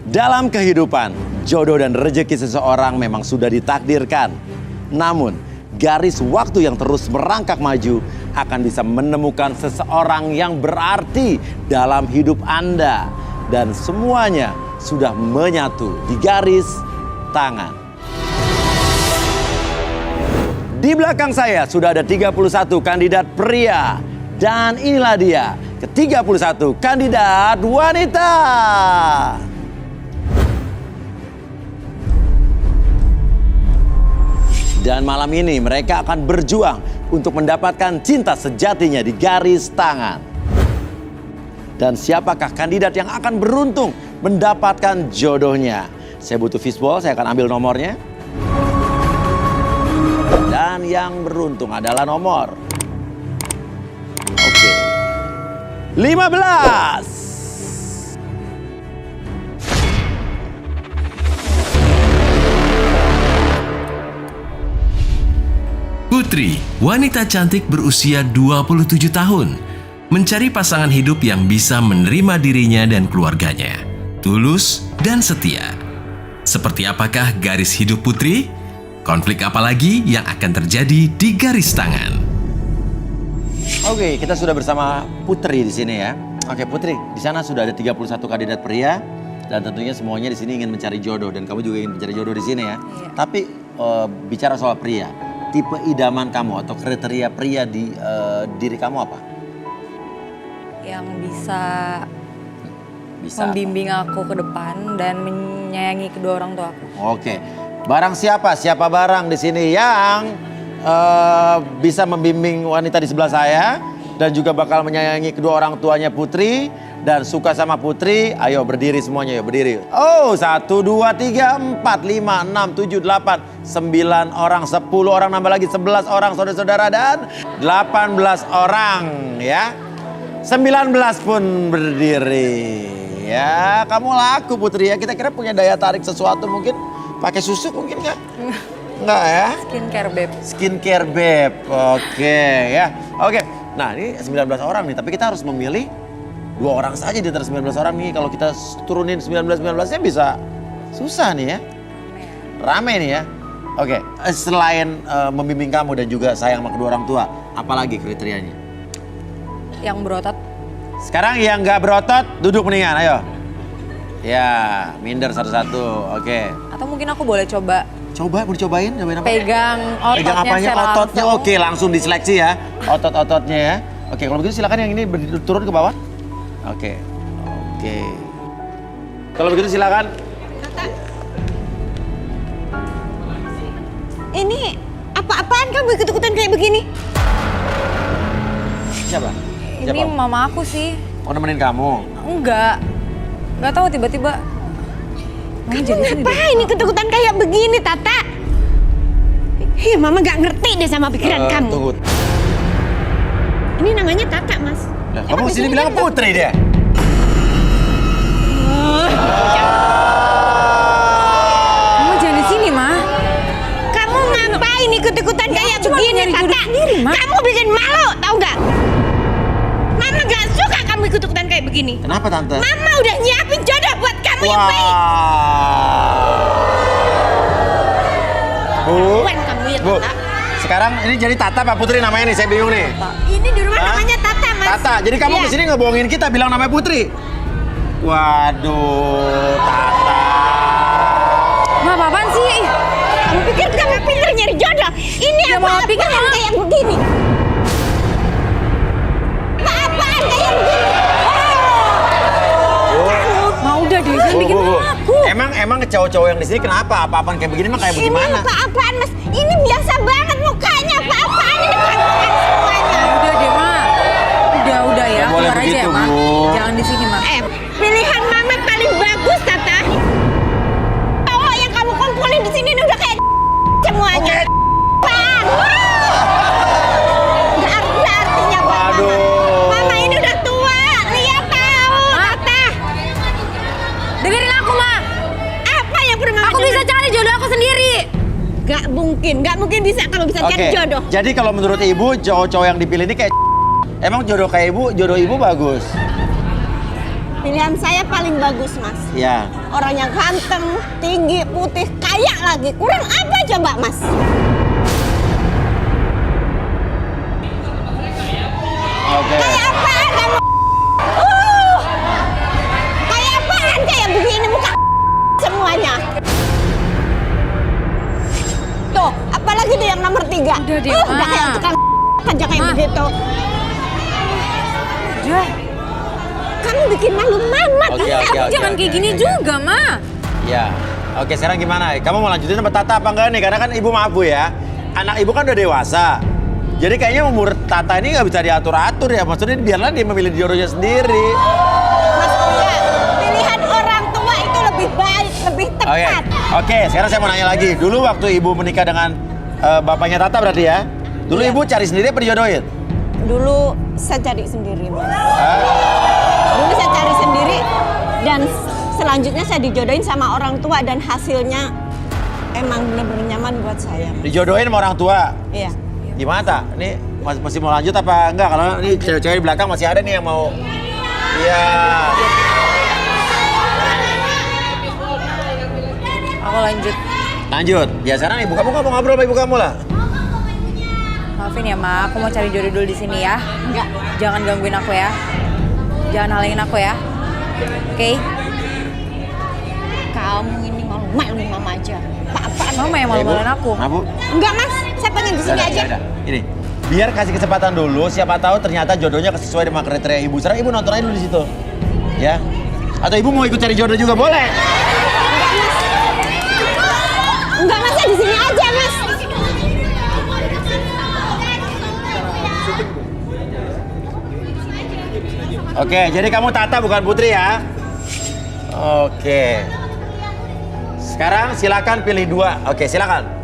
Dalam kehidupan, jodoh dan rezeki seseorang memang sudah ditakdirkan. Namun, garis waktu yang terus merangkak maju akan bisa menemukan seseorang yang berarti dalam hidup Anda. Dan semuanya sudah menyatu di garis tangan. Di belakang saya sudah ada 31 kandidat pria. Dan inilah dia, ke-31 kandidat wanita. Dan malam ini mereka akan berjuang untuk mendapatkan cinta sejatinya di garis tangan. Dan siapakah kandidat yang akan beruntung mendapatkan jodohnya? Saya butuh fishball, saya akan ambil nomornya. Dan yang beruntung adalah nomor 15. Putri, wanita cantik berusia 27 tahun, mencari pasangan hidup yang bisa menerima dirinya dan keluarganya, tulus dan setia. Seperti apakah garis hidup Putri? Konflik apa lagi yang akan terjadi di garis tangan? Oke, kita sudah bersama Putri di sini ya. Oke, Putri, di sana sudah ada 31 kandidat pria dan tentunya semuanya di sini ingin mencari jodoh dan kamu juga ingin mencari jodoh di sini ya. Iya. Tapi bicara soal pria, tipe idaman kamu atau kriteria pria di diri kamu apa? Yang bisa Bisa. membimbing aku ke depan dan menyayangi kedua orang tua aku. Oke, barang siapa barang di sini yang bisa membimbing wanita di sebelah saya dan juga bakal menyayangi kedua orang tuanya Putri dan suka sama Putri, ayo berdiri semuanya, yuk berdiri. Oh, 1, 2, 3, 4, 5, 6, 7, 8, 9 orang, 10 orang, nambah lagi 11 orang saudara-saudara dan 18 orang ya. 19 pun berdiri. Ya, kamu laku Putri ya. Kita kira punya daya tarik sesuatu mungkin pakai susu mungkin nggak? Enggak ya? Skincare babe. Skincare babe. Oke ya. Oke. Nah, ini 19 orang nih, tapi kita harus memilih 2 orang saja di antara 19 orang nih. Kalau kita turunin 19-19-nya bisa susah nih ya. Rame nih ya. Oke, selain membimbing kamu dan juga sayang sama kedua orang tua, apalagi kriterianya? Yang berotot. Sekarang yang nggak berotot, duduk mendingan, ayo. Ya, minder satu-satu, oke. Atau mungkin aku boleh coba Coba, mau dicobain? Cobain apa? pegang ototnya Pegang apanya? secara Ototnya, langsung. oke, langsung diseleksi ya. Otot-ototnya ya. Oke, kalau begitu silakan yang ini turun ke bawah. Oke, oke. Kalau begitu silakan. Ini apa-apaan kamu ikut-ikutan kayak begini? Siapa? Ini mama aku sih. Oh, nemenin kamu? Enggak tahu tiba-tiba. Mama jadi sini deh. Ngapain ikut-ikutan kayak begini, Tata? Ih, Mama gak ngerti deh sama pikiran kamu. Tunggu. Ini namanya Tata, Mas. Lah, kamu sini bilang Putri dia. Mama jangan di sini, Ma. Kamu ngapain ikut-ikutan kayak cuma begini, nyari Tata? jodoh sendiri, Ma. Kamu bikin malu, tau gak? Mama gak suka kamu ikut-ikutan kayak begini. Kenapa, Tante? Mama udah nyiapin jodoh buat kamu yang baik. Bu, Wan kamu ya, Bu, Tata. sekarang ini jadi Tata Pak Putri namanya nih, saya bingung nih. Ini di rumah Hah? namanya Tata, Mas. Tata, jadi kamu Iya. kesini ngebohongin kita bilang namanya Putri? Waduh, Tata. Ma, apaan sih? Kamu pikir kamu pintar nyari jodoh? Ini Ya, Mama pikir, apa-apaan Ma. kayak begini? Apa-apaan kayak begini? Ma, udah deh, jangan bikin Bu. aku. Emang cowok-cowok yang di sini kenapa? Apa-apaan kayak begini mah kayak Ini bagaimana? apa-apaan, Mas? Ini biasa banget mukanya. Apa-apaan ini bukan semuanya. Udah deh, Ma. Udah ya, Nggak boleh keluar aja ya, begitu, Ma. Bu. Jangan di sini, Ma. Pilihan Mama paling bagus, Tata. Cowok yang kamu kumpulin di sini ini udah kayak semuanya. Bang. Nggak ada artinya buat Mama. Waduh. Mama ini udah tua. Lihat tahu, Tata. Dengerin aku, Ma. Apa yang perlu Mama Aku bisa dengar? cari jodoh aku sendiri. Nggak mungkin bisa kamu bisa cari Oke, jodoh. jadi kalau menurut ibu cowok-cowok yang dipilih ini kayak emang jodoh kayak ibu, jodoh ibu bagus. Pilihan saya paling bagus, Mas. Ya. Orang yang ganteng, tinggi, putih, kaya lagi. Kurang apa coba, Mas? Oke. Kayak apaan kamu? Kayak apaan? Kayak begini muka semuanya. Tuh, apalagi tuh yang nomor 3. Udah deh, Udah Ma. kayak tukang aja kayak Ma. begitu. Udah, Kamu bikin malu Mamat. Oke, Enggak, oke, oke. jangan kayak gini juga, Ma. Ya. Oke, sekarang gimana? Kamu mau lanjutin sama Tata apa enggak nih? Karena kan ibu maaf Bu ya. Anak ibu kan udah dewasa. Jadi kayaknya umur Tata ini nggak bisa diatur-atur ya. Maksudnya biarlah dia memilih jodohnya sendiri. Mas Uya, pilihan orang tua itu lebih baik, lebih Oke. tepat. Oke, sekarang saya mau nanya lagi. Dulu waktu ibu menikah dengan bapaknya Tata berarti ya? Dulu Iya. ibu cari sendiri apa dijodohin? Dulu saya cari sendiri, Mas. Hah? Dulu saya cari sendiri dan selanjutnya saya dijodohin sama orang tua dan hasilnya emang benar-benar nyaman buat saya. Dijodohin sama orang tua. Iya. Gimana tak? Ini masih mau lanjut apa enggak? Kalau ini cewek-cewek di belakang masih ada nih yang mau. Iya. Aku lanjut. Lanjut. Ya sekarang ibu kamu ngobrol sama ibu kamu lah. Maafin ya, Ma. Aku mau cari jodoh dulu di sini ya. Enggak. Jangan gangguin aku ya. Jangan halangin aku ya. Oke? Kamu ini malu-malu mama aja. Apa-apaan? Mama yang malu-maluin aku. Nah, Bu. Enggak, Mas. Saya pengen di sini aja. Ini. Biar kasih kesempatan dulu, siapa tahu ternyata jodohnya sesuai dengan kriteria ibu. Sekarang ibu nonton aja dulu di situ. Ya. Atau ibu mau ikut cari jodoh juga boleh. Enggak, Mas. Saya di sini aja, Mas. Oke, jadi kamu Tata bukan Putri ya? Oke. Sekarang silakan pilih 2. Oke, silakan.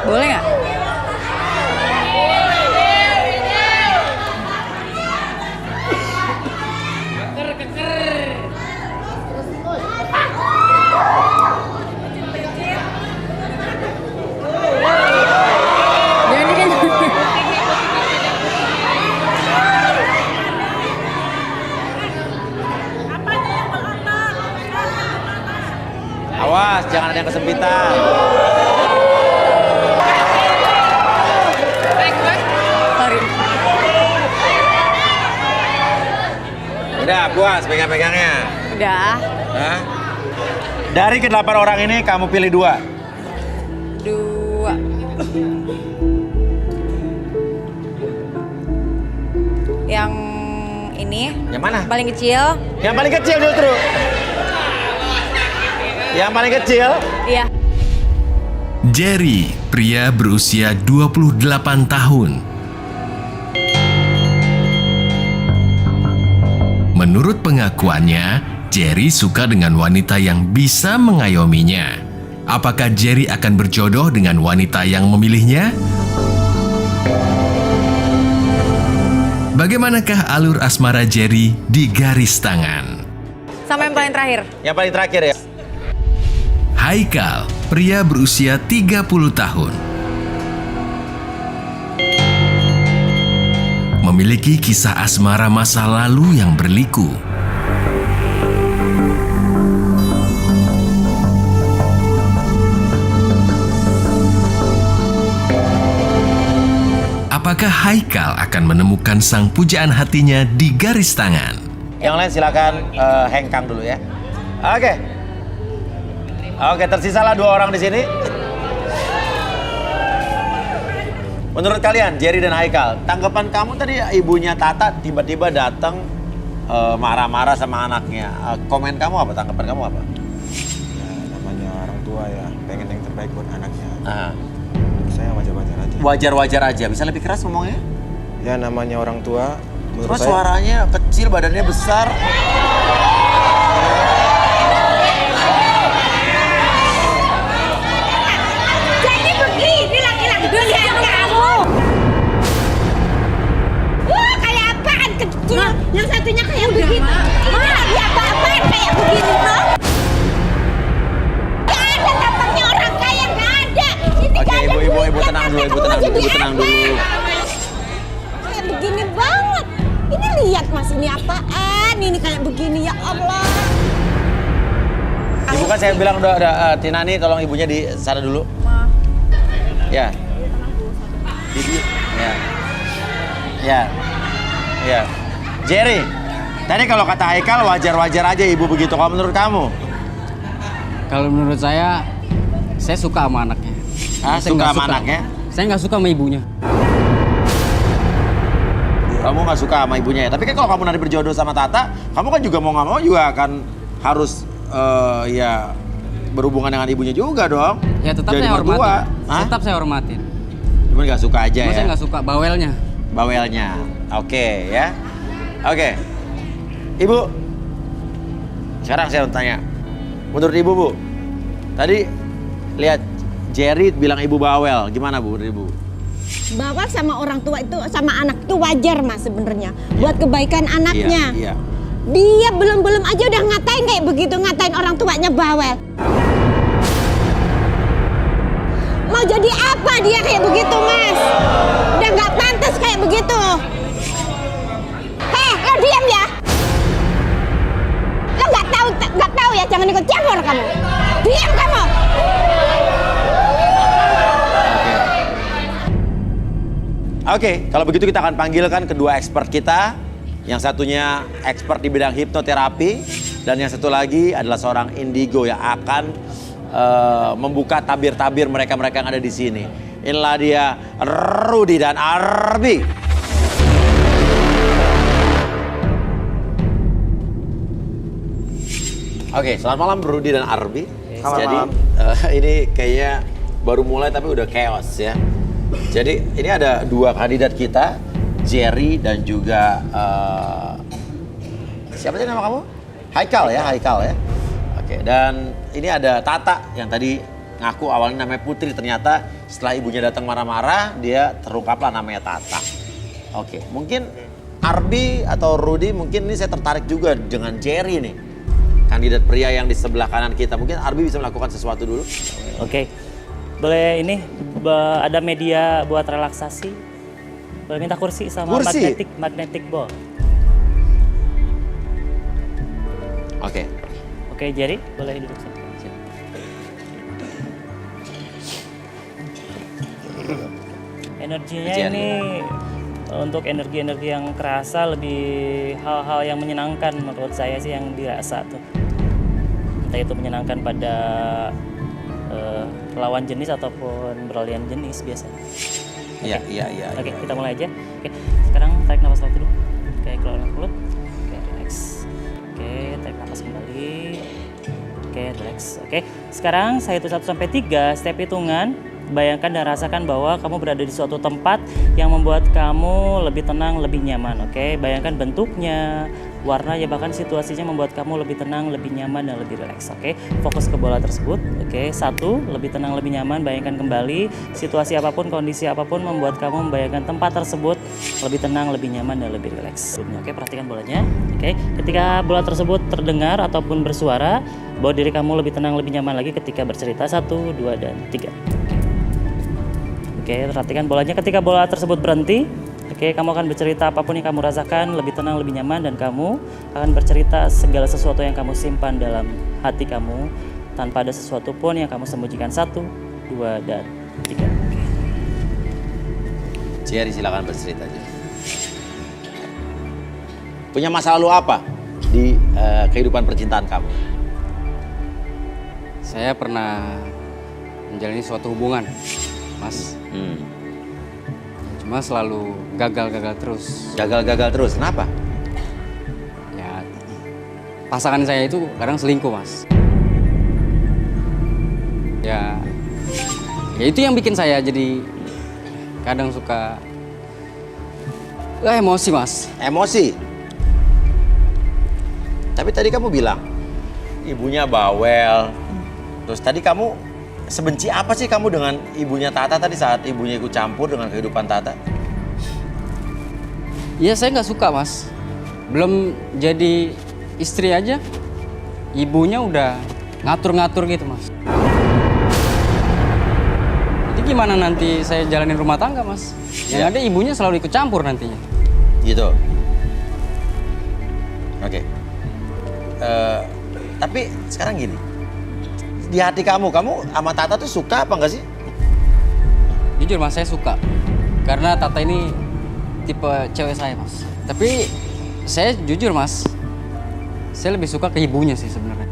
Boleh nggak? Jangan dikit. Awas, jangan ada yang kesempitan. Sorry. Udah, puas pegang-pegangnya. Udah. Hah? Dari ke-8 orang ini kamu pilih 2. 2. Yang ini. Yang mana? Paling kecil. Yang paling kecil justru. Yang paling kecil. Iya. Jerry, pria berusia 28 tahun. Menurut pengakuannya, Jerry suka dengan wanita yang bisa mengayominya. Apakah Jerry akan berjodoh dengan wanita yang memilihnya? Bagaimanakah alur asmara Jerry di garis tangan? Sama yang paling terakhir. Yang paling terakhir ya. Haikal, pria berusia 30 tahun. Memiliki kisah asmara masa lalu yang berliku. Apakah Haikal akan menemukan sang pujaan hatinya di garis tangan? Yang lain silakan hengkang dulu ya. Oke. Oke, tersisalah 2 orang di sini. Menurut kalian, Jerry dan Haikal, tanggapan kamu tadi ibunya Tata tiba-tiba datang marah-marah sama anaknya. Komen kamu apa? Tanggapan kamu apa? Ya, namanya orang tua ya, pengen yang terbaik buat anaknya. Ah, Saya wajar-wajar aja. wajar-wajar aja. Bisa lebih keras ngomongnya? Ya namanya orang tua, menurut Terus saya suaranya kecil, badannya besar. Jadi Yang satunya kayak begitu. Ini lagi apa-apaan kayak begini, bro? Gak ada tampaknya orang kaya, gak ada. Ini Oke, gak ada ibu duitnya, tenang dulu, Tata. ibu Kamu tenang mau dulu, jadi ibu tenang apa? dulu. Kayak begini banget. Ini lihat mas, ini apaan? Ini kayak begini, ya Allah. Ibu kan saya bilang udah Tinani tolong ibunya di sana dulu. Ya. Ibu. Ya. Ya. Ya. Jerry, tadi kalau kata Haikal wajar-wajar aja ibu begitu. Kalau menurut kamu? Kalau menurut saya suka sama anaknya. Ah, Saya suka nggak sama anaknya? Saya nggak suka sama ibunya. Kamu nggak suka sama ibunya ya? Tapi kan kalau kamu nanti berjodoh sama Tata, kamu kan juga mau nggak mau juga akan harus ya berhubungan dengan ibunya juga dong. Ya tetap Jadi saya mertua. hormatin. Hah? Tetap saya hormatin. Cuman nggak suka aja Cuma ya? saya nggak suka bawelnya. Bawelnya. Oke ya. Oke. Ibu, sekarang saya mau tanya. Menurut ibu, Bu, tadi lihat Jerry bilang ibu bawel. Gimana Bu, menurut ibu? Bawel sama orang tua itu, sama anak itu wajar mas sebenarnya. Buat kebaikan anaknya. Iya, iya. Dia belum aja udah ngatain kayak begitu, ngatain orang tuanya bawel. Mau jadi apa dia kayak begitu mas? Udah nggak pantas kayak begitu. Heh, lo diam ya. Lo nggak tahu ya, jangan ikut campur kamu. Diam kamu. Oke, kalau begitu kita akan panggilkan kedua expert kita. Yang satunya expert di bidang hipnoterapi dan yang satu lagi adalah seorang indigo yang akan membuka tabir-tabir mereka-mereka yang ada di sini. Inilah dia Rudy dan Arbi. Oke, selamat malam Rudy dan Arbi. Selamat Jadi malam. ini kayaknya baru mulai tapi udah chaos ya. Jadi ini ada dua kandidat kita, Jerry dan juga siapa sih nama kamu? Haikal ya, Haikal ya. Oke, dan ini ada Tata yang tadi ngaku awalnya namanya Putri, ternyata setelah ibunya datang marah-marah dia terungkaplah namanya Tata. Oke, mungkin Arbi atau Rudy mungkin ini saya tertarik juga dengan Jerry nih. Kandidat pria yang di sebelah kanan kita. Mungkin Arbi bisa melakukan sesuatu dulu. Oke, boleh ini ada media buat relaksasi. Boleh minta kursi sama Kursi? magnetic ball. Oke. Oke, Jerry, boleh duduk sini. Energinya Jerry. ini untuk energi-energi yang kerasa lebih hal-hal yang menyenangkan menurut saya sih yang dirasa tuh. Entah itu menyenangkan pada lawan jenis ataupun beralian jenis biasanya. Iya, iya, iya. Oke, iya. kita mulai aja. Oke, sekarang tarik nafas laut dulu. Oke, keluar dari mulut. Oke, relax. Oke, tarik nafas kembali. Oke, relax. Oke, sekarang saya hitung 1 sampai 3, step hitungan. Bayangkan dan rasakan bahwa kamu berada di suatu tempat yang membuat kamu lebih tenang, lebih nyaman. Oke, bayangkan bentuknya, warnanya, bahkan situasinya membuat kamu lebih tenang, lebih nyaman, dan lebih rileks. Oke, fokus ke bola tersebut. Oke, 1, lebih tenang, lebih nyaman. Bayangkan kembali situasi apapun, kondisi apapun membuat kamu membayangkan tempat tersebut lebih tenang, lebih nyaman, dan lebih rileks. Oke, perhatikan bolanya. Oke, ketika bola tersebut terdengar ataupun bersuara, bawa diri kamu lebih tenang, lebih nyaman lagi ketika bercerita. 1, 2, dan 3. Oke, perhatikan bolanya. Ketika bola tersebut berhenti, oke, kamu akan bercerita apapun yang kamu rasakan, lebih tenang, lebih nyaman, dan kamu akan bercerita segala sesuatu yang kamu simpan dalam hati kamu tanpa ada sesuatu pun yang kamu sembunyikan. 1, 2, dan 3. Jerry silakan bercerita aja. Punya masa lalu apa di kehidupan percintaan kamu? Saya pernah menjalani suatu hubungan, Mas. Cuma selalu gagal terus. Gagal-gagal terus, kenapa? Ya, pasangan saya itu kadang selingkuh, Mas. Ya itu yang bikin saya jadi kadang suka emosi, Mas. Emosi? Tapi tadi kamu bilang ibunya bawel. Terus tadi kamu sebenci apa sih kamu dengan ibunya Tata tadi saat ibunya ikut campur dengan kehidupan Tata? Iya, saya nggak suka, Mas. Belum jadi istri aja, ibunya udah ngatur-ngatur gitu, Mas. Jadi gimana nanti saya jalanin rumah tangga, Mas? Yang ada ibunya selalu ikut campur nantinya. Gitu. Oke. Tapi sekarang gini. Di hati kamu sama Tata tuh suka apa enggak sih? Jujur, Mas, saya suka. Karena Tata ini tipe cewek saya, Mas. Tapi saya jujur, Mas, saya lebih suka ke ibunya sih sebenarnya.